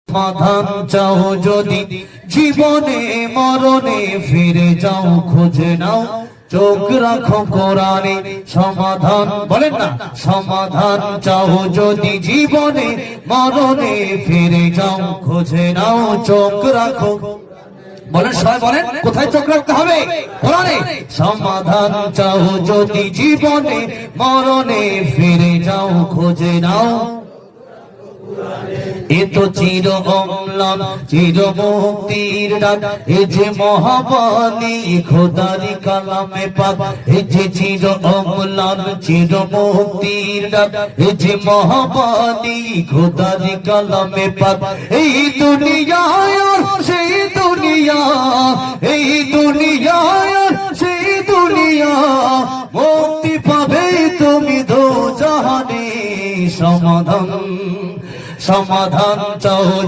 সমাধান চাও যদি জীবনে মরণে ফিরে যাও খুঁজে নাও চোখ রাখো কোরআনে সমাধান বলেন না সমাধান চাও যদি জীবনে মরণে ফিরে যাও খুঁজে নাও চোখ রাখো বলেন সবাই বলেন কোথায় চোখ রাখতে হবে কোরআনে সমাধান চাও যদি জীবনে মরণে ফিরে যাও খুঁজে নাও এ তো চির অম্লান চির মুক্তির ডাক এ যে মহাবাণী খোদারি কালামে পাক এ যে চির অম্লান চির মুক্তির ডাক এ যে মহাবাণী খোদারি কালামে পাক এই দুনিয়ায় আর সেই দুনিয়া এই দুনিয়ায় আর সেই দুনিয়া মুক্তি পাবে তুমি দোজাহানে সমাধান চাও